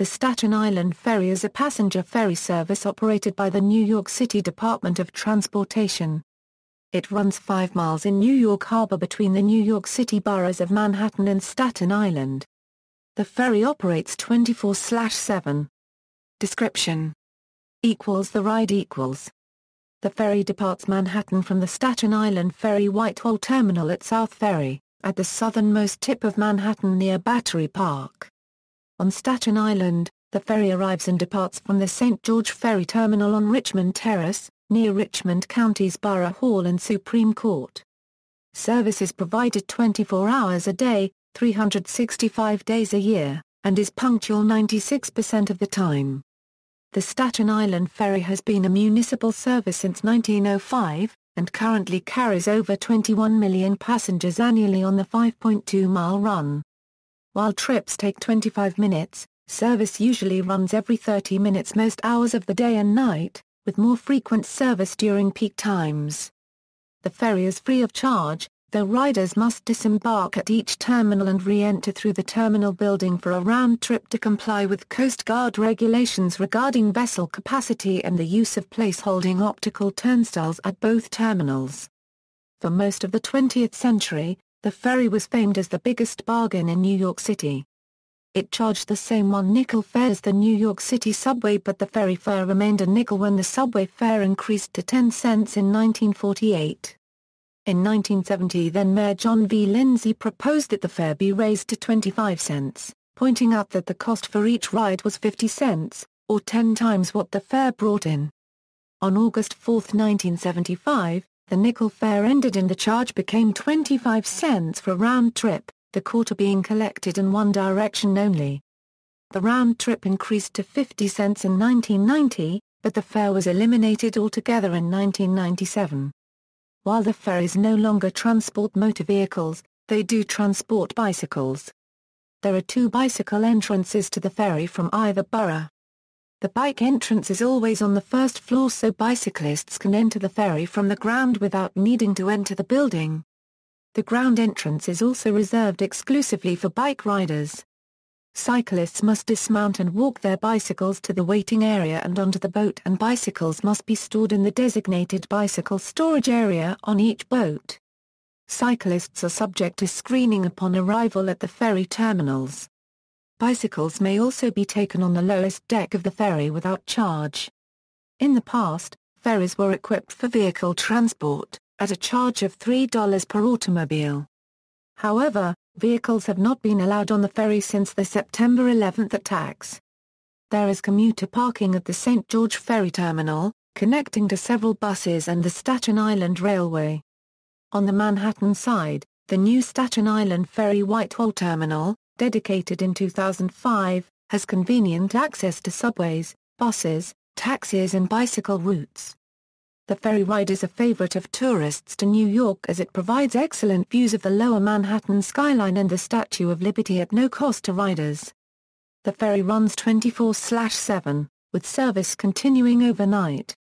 The Staten Island Ferry is a passenger ferry service operated by the New York City Department of Transportation. It runs 5 miles in New York Harbor between the New York City boroughs of Manhattan and Staten Island. The ferry operates 24/7. Description: The ride equals. The ferry departs Manhattan from the Staten Island Ferry Whitehall Terminal at South Ferry, at the southernmost tip of Manhattan near Battery Park. On Staten Island, the ferry arrives and departs from the St. George Ferry Terminal on Richmond Terrace, near Richmond County's Borough Hall and Supreme Court. Service is provided 24 hours a day, 365 days a year, and is punctual 96% of the time. The Staten Island Ferry has been a municipal service since 1905, and currently carries over 21 million passengers annually on the 5.2-mile run. While trips take 25 minutes, service usually runs every 30 minutes most hours of the day and night, with more frequent service during peak times. The ferry is free of charge, though riders must disembark at each terminal and re-enter through the terminal building for a round trip to comply with Coast Guard regulations regarding vessel capacity and the use of place-holding optical turnstiles at both terminals. For most of the 20th century, the ferry was famed as the biggest bargain in New York City. It charged the same $1 fare as the New York City subway, but the ferry fare remained a nickel when the subway fare increased to 10 cents in 1948. In 1970, then-Mayor John V. Lindsay proposed that the fare be raised to 25 cents, pointing out that the cost for each ride was 50 cents, or 10 times what the fare brought in. On August 4, 1975, the nickel fare ended and the charge became 25 cents for a round trip, the quarter being collected in one direction only. The round trip increased to 50 cents in 1990, but the fare was eliminated altogether in 1997. While the ferries no longer transport motor vehicles, they do transport bicycles. There are 2 bicycle entrances to the ferry from either borough. The bike entrance is always on the first floor so bicyclists can enter the ferry from the ground without needing to enter the building. The ground entrance is also reserved exclusively for bike riders. Cyclists must dismount and walk their bicycles to the waiting area and onto the boat, and bicycles must be stored in the designated bicycle storage area on each boat. Cyclists are subject to screening upon arrival at the ferry terminals. Bicycles may also be taken on the lowest deck of the ferry without charge. In the past, ferries were equipped for vehicle transport, at a charge of $3 per automobile. However, vehicles have not been allowed on the ferry since the September 11 attacks. There is commuter parking at the St. George Ferry Terminal, connecting to several buses and the Staten Island Railway. On the Manhattan side, the new Staten Island Ferry Whitehall Terminal, dedicated in 2005, has convenient access to subways, buses, taxis and bicycle routes. The ferry ride is a favorite of tourists to New York as it provides excellent views of the lower Manhattan skyline and the Statue of Liberty at no cost to riders. The ferry runs 24/7, with service continuing overnight.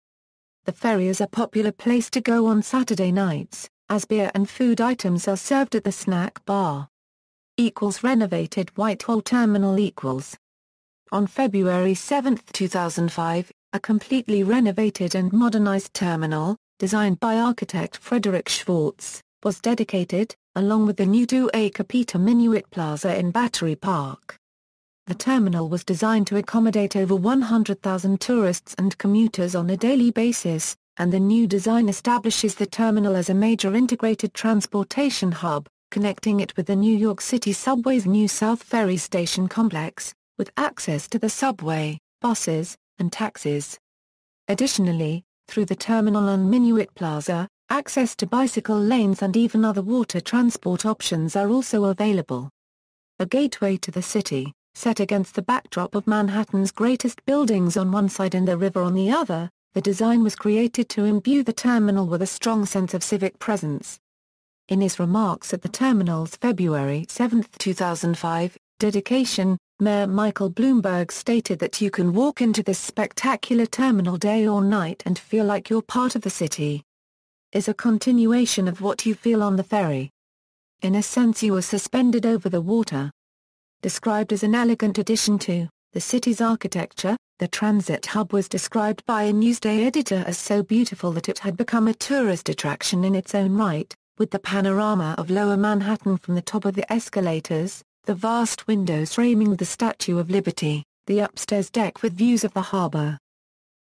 The ferry is a popular place to go on Saturday nights, as beer and food items are served at the snack bar. Renovated Whitehall Terminal equals. On February 7, 2005, a completely renovated and modernized terminal, designed by architect Frederick Schwartz, was dedicated, along with the new 2-acre Peter Minuit Plaza in Battery Park. The terminal was designed to accommodate over 100,000 tourists and commuters on a daily basis, and the new design establishes the terminal as a major integrated transportation hub, connecting it with the New York City subway's new South Ferry Station complex, with access to the subway, buses, and taxis. Additionally, through the terminal and Minuit Plaza, access to bicycle lanes and even other water transport options are also available. A gateway to the city, set against the backdrop of Manhattan's greatest buildings on one side and the river on the other, the design was created to imbue the terminal with a strong sense of civic presence. In his remarks at the terminal's February 7, 2005, dedication, Mayor Michael Bloomberg stated that you can walk into this spectacular terminal day or night and feel like you're part of the city. Is a continuation of what you feel on the ferry. In a sense you are suspended over the water. Described as an elegant addition to The city's architecture, the transit hub was described by a Newsday editor as so beautiful that it had become a tourist attraction in its own right, with the panorama of Lower Manhattan from the top of the escalators, the vast windows framing the Statue of Liberty, the upstairs deck with views of the harbor.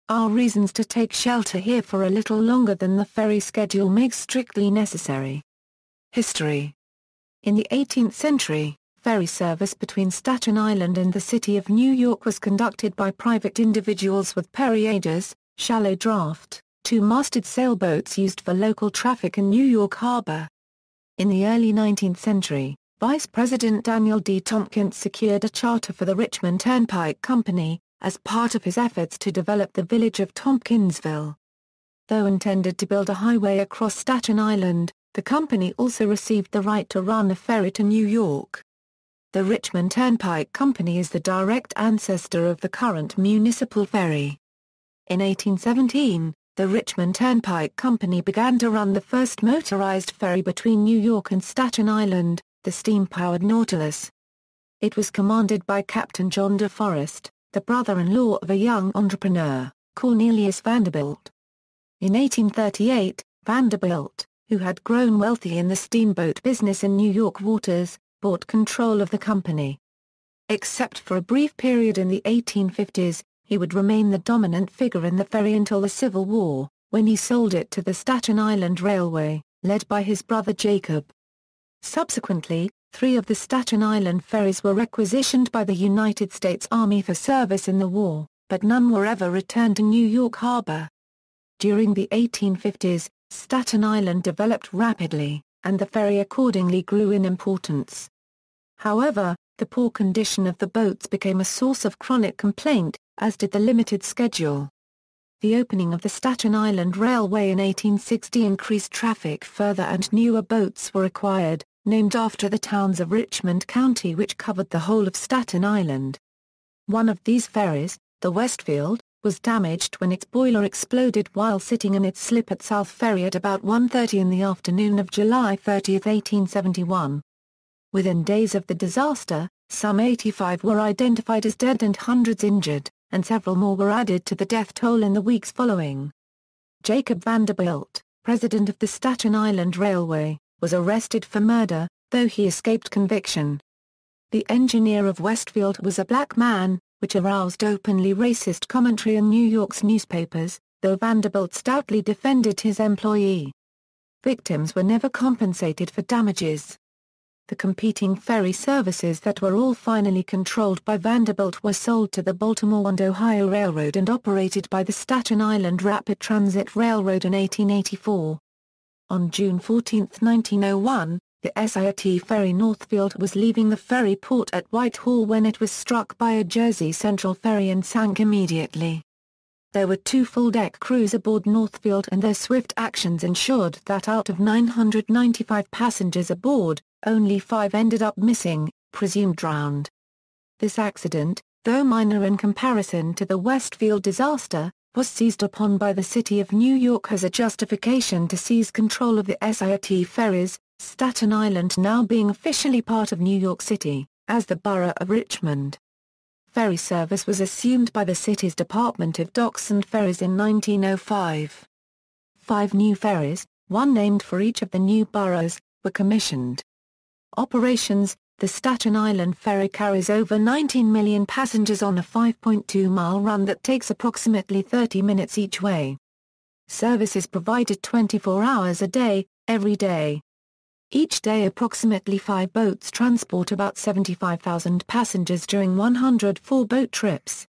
Our reasons to take shelter here for a little longer than the ferry schedule makes strictly necessary. History. In the 18th century, ferry service between Staten Island and the city of New York was conducted by private individuals with periages, shallow draft, two-masted sailboats used for local traffic in New York Harbor. In the early 19th century, Vice President Daniel D. Tompkins secured a charter for the Richmond Turnpike Company, as part of his efforts to develop the village of Tompkinsville. Though intended to build a highway across Staten Island, the company also received the right to run a ferry to New York. The Richmond Turnpike Company is the direct ancestor of the current municipal ferry. In 1817, the Richmond Turnpike Company began to run the first motorized ferry between New York and Staten Island, the steam-powered Nautilus. It was commanded by Captain John De Forest, the brother-in-law of a young entrepreneur, Cornelius Vanderbilt. In 1838, Vanderbilt, who had grown wealthy in the steamboat business in New York waters, bought control of the company. Except for a brief period in the 1850s, he would remain the dominant figure in the ferry until the Civil War, when he sold it to the Staten Island Railway, led by his brother Jacob. Subsequently, 3 of the Staten Island ferries were requisitioned by the United States Army for service in the war, but none were ever returned to New York Harbor. During the 1850s, Staten Island developed rapidly, and the ferry accordingly grew in importance. However, the poor condition of the boats became a source of chronic complaint, as did the limited schedule. The opening of the Staten Island Railway in 1860 increased traffic further and newer boats were acquired, named after the towns of Richmond County which covered the whole of Staten Island. One of these ferries, the Westfield, was damaged when its boiler exploded while sitting in its slip at South Ferry at about 1:30 in the afternoon of July 30, 1871. Within days of the disaster, some 85 were identified as dead and hundreds injured, and several more were added to the death toll in the weeks following. Jacob Vanderbilt, president of the Staten Island Railway, was arrested for murder, though he escaped conviction. The engineer of Westfield was a black man, which aroused openly racist commentary in New York's newspapers, though Vanderbilt stoutly defended his employee. Victims were never compensated for damages. The competing ferry services that were all finally controlled by Vanderbilt were sold to the Baltimore and Ohio Railroad and operated by the Staten Island Rapid Transit Railroad in 1884. On June 14, 1901, the SIT ferry Northfield was leaving the ferry port at Whitehall when it was struck by a Jersey Central ferry and sank immediately. There were 2 full-deck crews aboard Northfield and their swift actions ensured that out of 995 passengers aboard, only 5 ended up missing, presumed drowned. This accident, though minor in comparison to the Westfield disaster, was seized upon by the City of New York as a justification to seize control of the SIT ferries, Staten Island now being officially part of New York City, as the borough of Richmond. Ferry service was assumed by the city's Department of Docks and Ferries in 1905. 5 new ferries, one named for each of the new boroughs, were commissioned. Operations: the Staten Island Ferry carries over 19 million passengers on a 5.2-mile run that takes approximately 30 minutes each way. Service is provided 24 hours a day, every day. Each day approximately 5 boats transport about 75,000 passengers during 104 boat trips.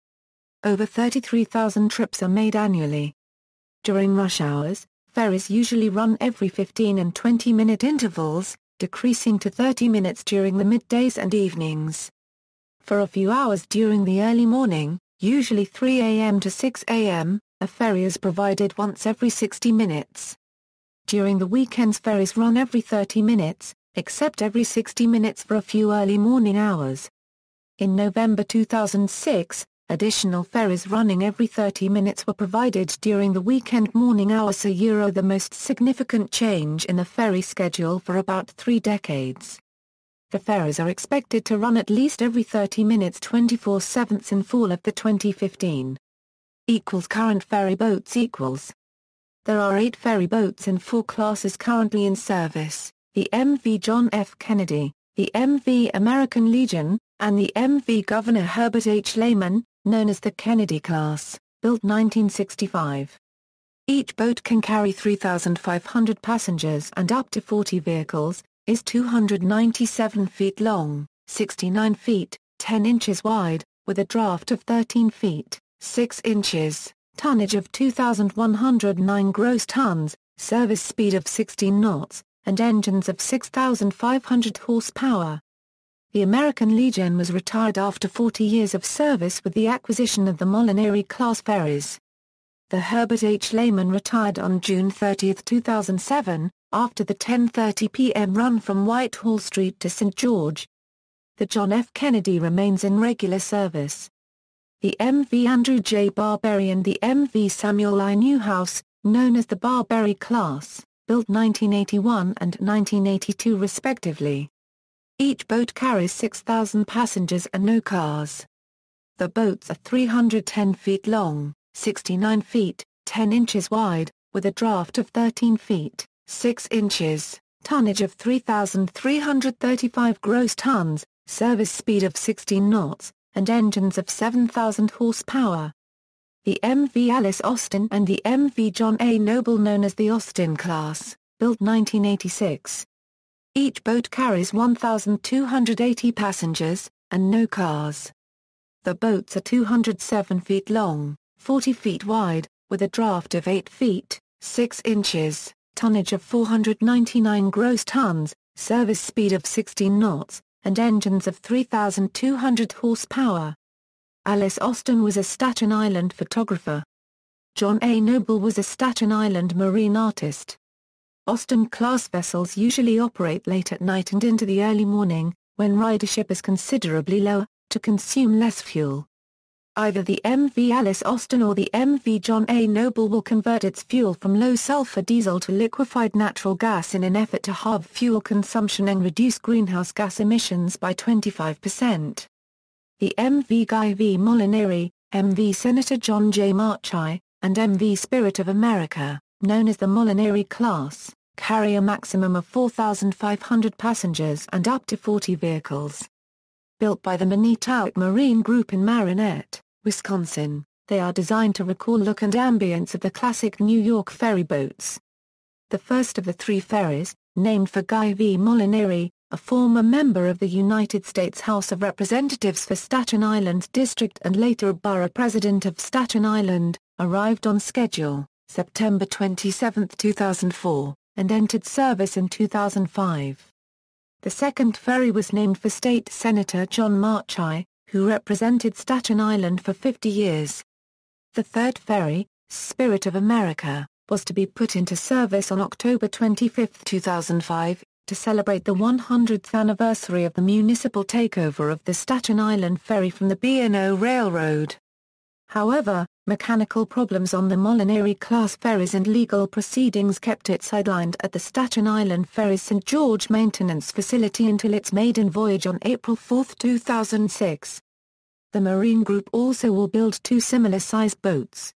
Over 33,000 trips are made annually. During rush hours, ferries usually run every 15 and 20-minute intervals, decreasing to 30 minutes during the middays and evenings. For a few hours during the early morning, usually 3 a.m. to 6 a.m., a ferry is provided once every 60 minutes. During the weekends ferries run every 30 minutes, except every 60 minutes for a few early morning hours. In November 2006, additional ferries running every 30 minutes were provided during the weekend morning hours, the most significant change in the ferry schedule for about 3 decades. The ferries are expected to run at least every 30 minutes 24/7 in fall of the 2015. Current ferry boats equals. There are 8 ferry boats in 4 classes currently in service: the MV John F. Kennedy, the MV American Legion, and the MV Governor Herbert H. Lehman, known as the Kennedy class, built 1965. Each boat can carry 3,500 passengers and up to 40 vehicles, is 297 feet long, 69 feet, 10 inches wide, with a draft of 13 feet, 6 inches, tonnage of 2,109 gross tons, service speed of 16 knots, and engines of 6,500 horsepower. The American Legion was retired after 40 years of service with the acquisition of the Molinari-class ferries. The Herbert H. Lehman retired on June 30, 2007, after the 10:30 p.m. run from Whitehall Street to St. George. The John F. Kennedy remains in regular service. The MV Andrew J. Barberry and the MV Samuel I. Newhouse, known as the Barberry class, built 1981 and 1982 respectively. Each boat carries 6,000 passengers and no cars. The boats are 310 feet long, 69 feet, 10 inches wide, with a draft of 13 feet, 6 inches, tonnage of 3,335 gross tons, service speed of 16 knots, and engines of 7,000 horsepower. The MV Alice Austin and the MV John A. Noble, known as the Austin class, built 1986. Each boat carries 1,280 passengers, and no cars. The boats are 207 feet long, 40 feet wide, with a draft of 8 feet, 6 inches, tonnage of 499 gross tons, service speed of 16 knots, and engines of 3,200 horsepower. Alice Austin was a Staten Island photographer. John A. Noble was a Staten Island marine artist. Austin-class vessels usually operate late at night and into the early morning, when ridership is considerably lower, to consume less fuel. Either the MV Alice Austin or the MV John A. Noble will convert its fuel from low-sulfur diesel to liquefied natural gas in an effort to halve fuel consumption and reduce greenhouse gas emissions by 25%. The MV Guy V. Molinari, MV Senator John J. Marchi, and MV Spirit of America, known as the Molinari class, carry a maximum of 4,500 passengers and up to 40 vehicles. Built by the Manitowoc Marine Group in Marinette, Wisconsin, they are designed to recall look and ambience of the classic New York ferry boats. The first of the 3 ferries, named for Guy V. Molinari, a former member of the United States House of Representatives for Staten Island District and later a borough president of Staten Island, arrived on schedule, September 27, 2004, and entered service in 2005. The second ferry was named for State Senator John Marchi, who represented Staten Island for 50 years. The third ferry, Spirit of America, was to be put into service on October 25, 2005, to celebrate the 100th anniversary of the municipal takeover of the Staten Island Ferry from the B&O Railroad. However, mechanical problems on the Molinari-class ferries and legal proceedings kept it sidelined at the Staten Island Ferry's St. George maintenance facility until its maiden voyage on April 4, 2006. The Marine Group also will build 2 similar-sized boats.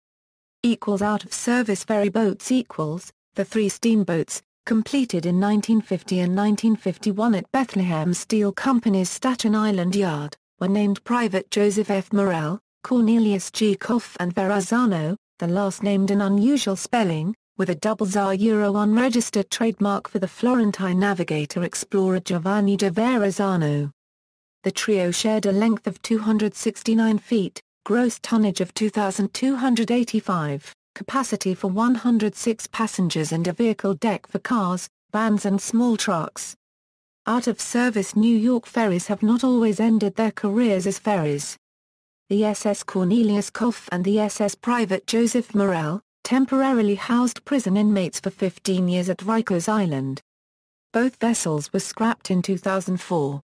Out-of-service ferry boats equals, the 3 steamboats, completed in 1950 and 1951 at Bethlehem Steel Company's Staten Island Yard, were named Private Joseph F. Morrell, Cornelius G. Koff and Verrazano, the last named an unusual spelling, with a double ZAR unregistered trademark for the Florentine navigator-explorer Giovanni de Verrazano. The trio shared a length of 269 feet, gross tonnage of 2,285, capacity for 106 passengers and a vehicle deck for cars, vans and small trucks. Out-of-service New York ferries have not always ended their careers as ferries. The SS Cornelius Koff and the SS Private Joseph Morrell, temporarily housed prison inmates for 15 years at Rikers Island. Both vessels were scrapped in 2004.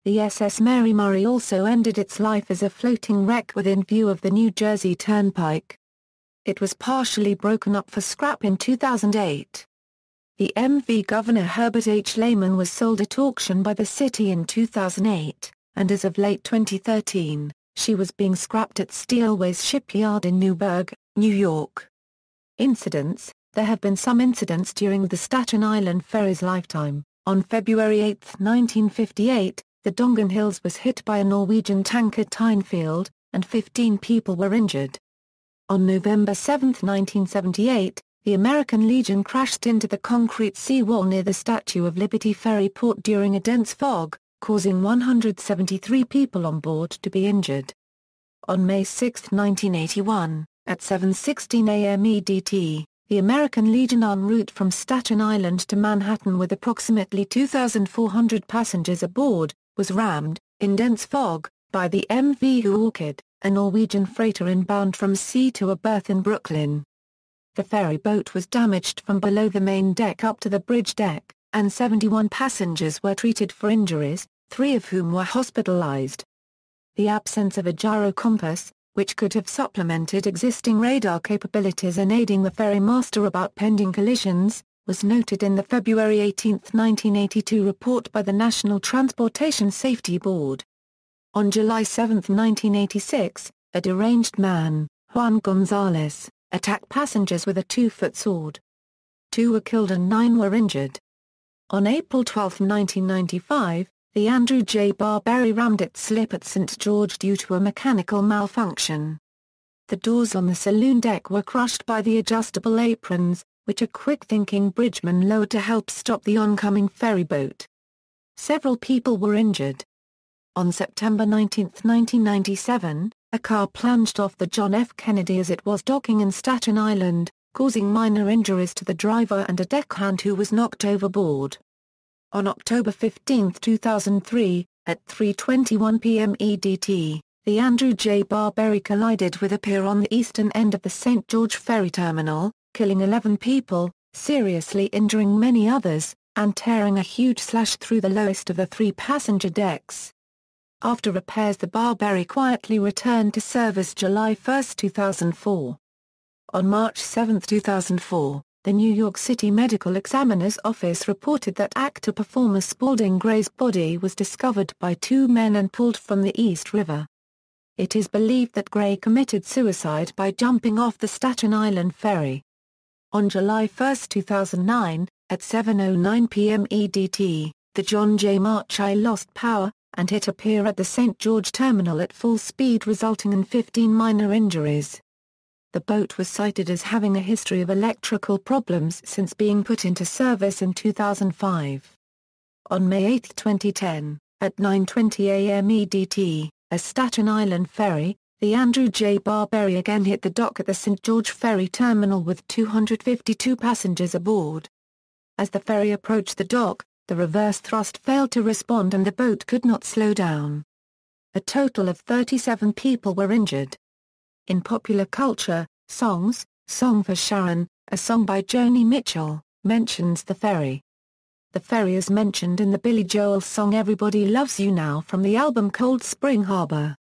The SS Mary Murray also ended its life as a floating wreck within view of the New Jersey Turnpike. It was partially broken up for scrap in 2008. The MV Governor Herbert H. Lehman was sold at auction by the city in 2008, and as of late 2013, she was being scrapped at Steelways Shipyard in Newburgh, New York. Incidents: there have been some incidents during the Staten Island Ferry's lifetime. On February 8, 1958, the Dongan Hills was hit by a Norwegian tanker Tynefield, and 15 people were injured. On November 7, 1978, the American Legion crashed into the concrete seawall near the Statue of Liberty ferry port during a dense fog, causing 173 people on board to be injured. On May 6, 1981, at 7:16 a.m. EDT, the American Legion en route from Staten Island to Manhattan with approximately 2,400 passengers aboard, was rammed, in dense fog, by the MV Orchid, a Norwegian freighter inbound from sea to a berth in Brooklyn. The ferry boat was damaged from below the main deck up to the bridge deck, and 71 passengers were treated for injuries, 3 of whom were hospitalized. The absence of a gyro compass, which could have supplemented existing radar capabilities in aiding the ferrymaster about pending collisions, was noted in the February 18, 1982 report by the National Transportation Safety Board. On July 7, 1986, a deranged man, Juan Gonzalez, attacked passengers with a 2-foot sword. 2 were killed and 9 were injured. On April 12, 1995, the Andrew J. Barberry rammed its slip at St. George due to a mechanical malfunction. The doors on the saloon deck were crushed by the adjustable aprons, which a quick-thinking bridgeman lowered to help stop the oncoming ferry boat. Several people were injured. On September 19, 1997, a car plunged off the John F. Kennedy as it was docking in Staten Island, causing minor injuries to the driver and a deckhand who was knocked overboard. On October 15, 2003, at 3:21 p.m. EDT, the Andrew J. Barberry collided with a pier on the eastern end of the St. George Ferry Terminal, killing 11 people, seriously injuring many others, and tearing a huge slash through the lowest of the 3 passenger decks. After repairs, the Barberry quietly returned to service July 1, 2004. On March 7, 2004, the New York City Medical Examiner's Office reported that actor-performer Spalding Gray's body was discovered by 2 men and pulled from the East River. It is believed that Gray committed suicide by jumping off the Staten Island Ferry. On July 1, 2009, at 7:09 p.m. EDT, the John J. Marchi lost power, and hit a pier at the St. George Terminal at full speed, resulting in 15 minor injuries. The boat was cited as having a history of electrical problems since being put into service in 2005. On May 8, 2010, at 9:20 a.m. EDT, a Staten Island ferry, the Andrew J. Barberry again hit the dock at the St. George Ferry Terminal with 252 passengers aboard. As the ferry approached the dock, the reverse thrust failed to respond and the boat could not slow down. A total of 37 people were injured. In popular culture, songs, Song for Sharon, a song by Joni Mitchell, mentions the ferry. The ferry is mentioned in the Billy Joel song Everybody Loves You Now from the album Cold Spring Harbor.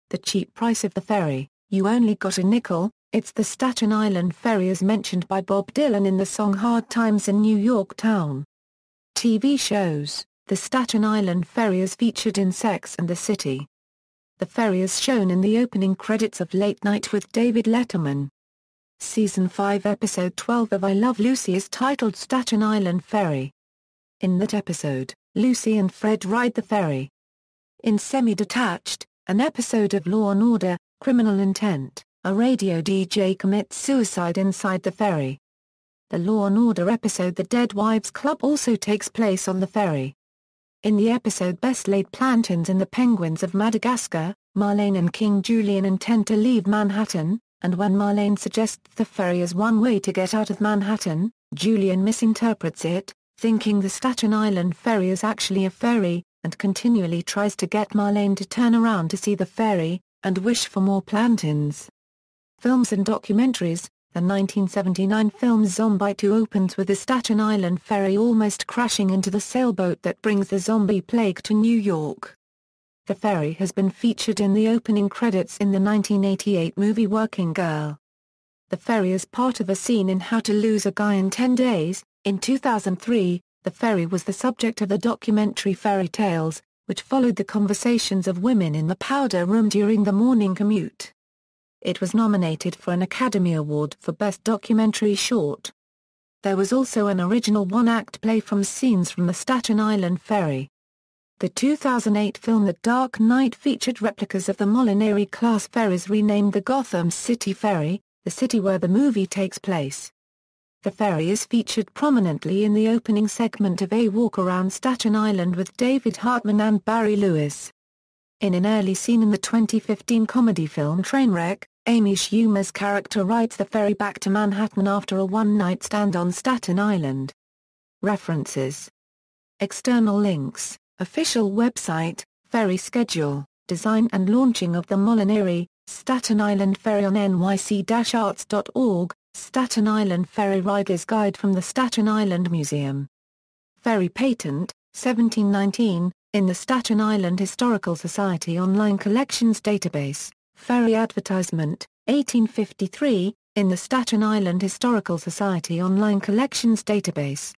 The cheap price of the ferry, You Only Got a Nickel, it's the Staten Island Ferry is mentioned by Bob Dylan in the song Hard Times in New York Town. TV shows, the Staten Island Ferry is featured in Sex and the City. The ferry is shown in the opening credits of Late Night with David Letterman. Season 5 Episode 12 of I Love Lucy is titled Staten Island Ferry. In that episode, Lucy and Fred ride the ferry. In Semi-Detached, an episode of Law & Order, Criminal Intent, a radio DJ commits suicide inside the ferry. The Law & Order episode The Dead Wives Club also takes place on the ferry. In the episode Best Laid Plantains in the Penguins of Madagascar, Marlene and King Julian intend to leave Manhattan, and when Marlene suggests the ferry is one way to get out of Manhattan, Julian misinterprets it, thinking the Staten Island Ferry is actually a ferry, and continually tries to get Marlene to turn around to see the ferry, and wish for more plantains. Films and documentaries. The 1979 film Zombie 2 opens with the Staten Island Ferry almost crashing into the sailboat that brings the zombie plague to New York. The ferry has been featured in the opening credits in the 1988 movie Working Girl. The ferry is part of a scene in How to Lose a Guy in 10 Days, In 2003, the ferry was the subject of the documentary Fairy Tales, which followed the conversations of women in the powder room during the morning commute. It was nominated for an Academy Award for Best Documentary Short. There was also an original one-act play from scenes from the Staten Island Ferry. The 2008 film The Dark Knight featured replicas of the Molinari-class ferries renamed the Gotham City Ferry, the city where the movie takes place. The ferry is featured prominently in the opening segment of A Walk Around Staten Island with David Hartman and Barry Lewis. In an early scene in the 2015 comedy film Trainwreck, Amy Schumer's character rides the ferry back to Manhattan after a one-night stand on Staten Island. References. External links, official website, ferry schedule, design and launching of the Molinari, Staten Island Ferry on nyc-arts.org, Staten Island Ferry Rider's Guide from the Staten Island Museum. Ferry patent, 1719, in the Staten Island Historical Society Online Collections Database. Ferry advertisement, 1853, in the Staten Island Historical Society Online Collections Database.